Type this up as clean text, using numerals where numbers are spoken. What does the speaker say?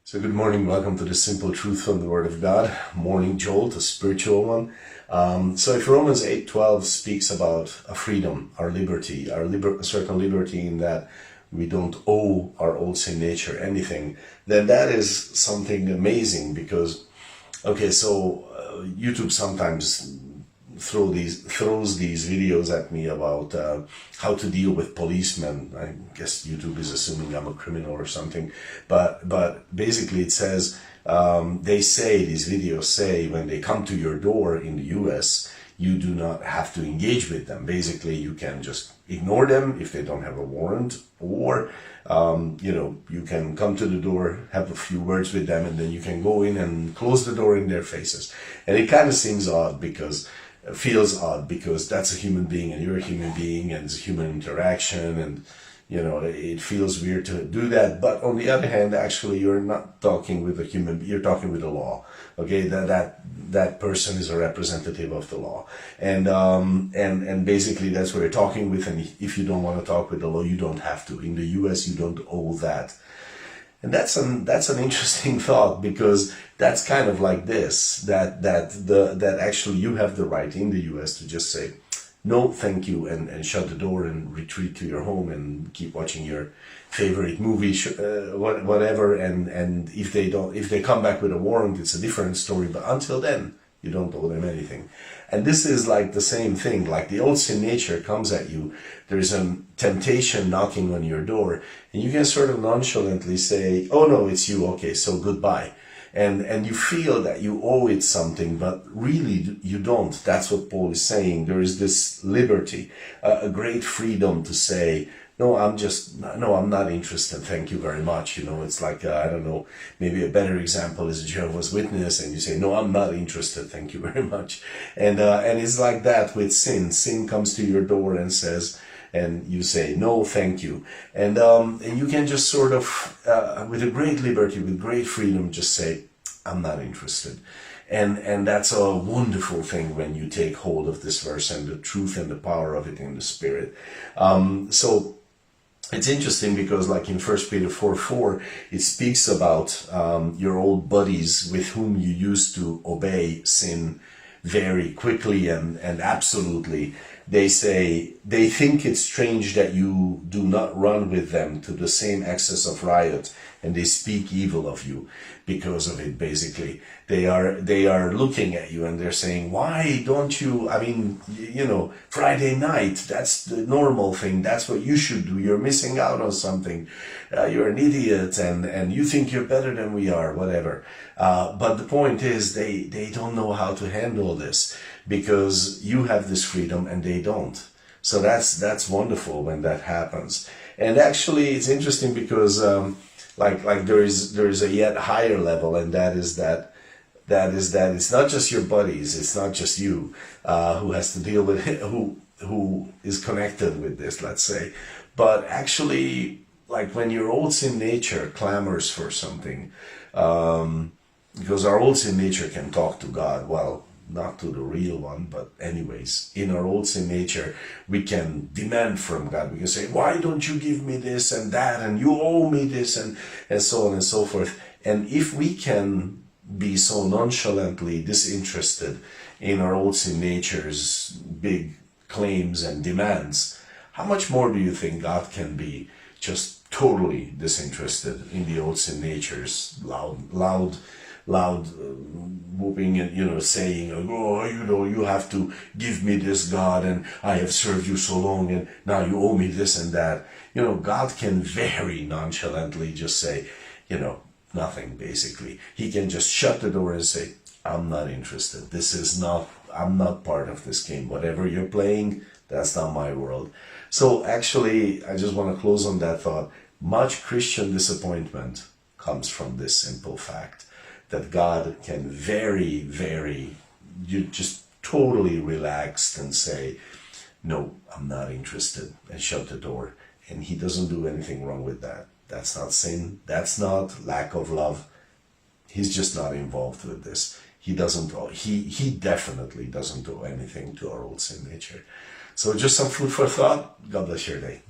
So good morning, welcome to the simple truth from the Word of God, morning jolt, a spiritual one. So if Romans 8:12 speaks about a freedom, our liberty, a certain liberty in that we don't owe our old sin nature anything, then that is something amazing because, okay, so YouTube sometimes throws these videos at me about how to deal with policemen. I guess YouTube is assuming I'm a criminal or something, but basically it says these videos say when they come to your door in the US, you do not have to engage with them. Basically, you can just ignore them if they don't have a warrant, or you can come to the door, have a few words with them, and then you can go in and close the door in their faces. And it kind of feels odd because that's a human being and you're a human being and it's a human interaction, and it feels weird to do that. But on the other hand, actually you're not talking with a human, you're talking with the law. Okay, that person is a representative of the law, and basically that's what you're talking with. And if you don't want to talk with the law, you don't have to. In the US, you don't owe that. And that's an interesting thought, because that's kind of like this, that actually you have the right in the US to just say no thank you and shut the door and retreat to your home and keep watching your favorite movie, whatever, and if they come back with a warrant, it's a different story, but until then you don't owe them anything. And this is like the same thing, like the old sin nature comes at you. There's a temptation knocking on your door, and you can sort of nonchalantly say, oh no, it's you, okay, so goodbye. And you feel that you owe it something, but really you don't. That's what Paul is saying. There is this liberty, a great freedom to say, no, I'm not interested, thank you very much. It's like, I don't know, maybe a better example is a Jehovah's Witness, and you say, no, I'm not interested, thank you very much. And it's like that with sin. Sin comes to your door and says, and you say, no, thank you. And you can just sort of, with a great liberty, with great freedom, just say, I'm not interested. And that's a wonderful thing when you take hold of this verse and the truth and the power of it in the Spirit. So it's interesting because, like in 1 Peter 4:4, it speaks about your old buddies with whom you used to obey sin very quickly and absolutely. They say they think it's strange that you do not run with them to the same excess of riot, and they speak evil of you because of it. Basically, they are looking at you and they're saying, why don't you, Friday night, that's the normal thing, that's what you should do, you're missing out on something, you're an idiot, and you think you're better than we are, whatever. But the point is, they don't know how to handle this, because you have this freedom and they don't. So that's wonderful when that happens. And actually it's interesting because like there is a yet higher level, and that is that it's not just your buddies, it's not just you who has to deal with it, who is connected with this, let's say, but actually, like when your old sin nature clamors for something, because our old sin nature can talk to God, well, not to the real one, but anyways, in our old sin nature, we can demand from God. We can say, why don't you give me this and that, and you owe me this, and so on and so forth. And if we can be so nonchalantly disinterested in our old sin nature's big claims and demands, how much more do you think God can be just totally disinterested in the old sin nature's loud whooping and saying, oh, you have to give me this, God, and I have served you so long, and now you owe me this and that. God can very nonchalantly just say, nothing. Basically, he can just shut the door and say, I'm not interested. I'm not part of this game. Whatever you're playing, that's not my world. So actually, I just want to close on that thought. Much Christian disappointment comes from this simple fact that God can you just totally relaxed and say, no, I'm not interested, and shut the door. And he doesn't do anything wrong with that. That's not sin. That's not lack of love. He's just not involved with this. He definitely doesn't do anything to our old sin nature. So just some food for thought. God bless your day.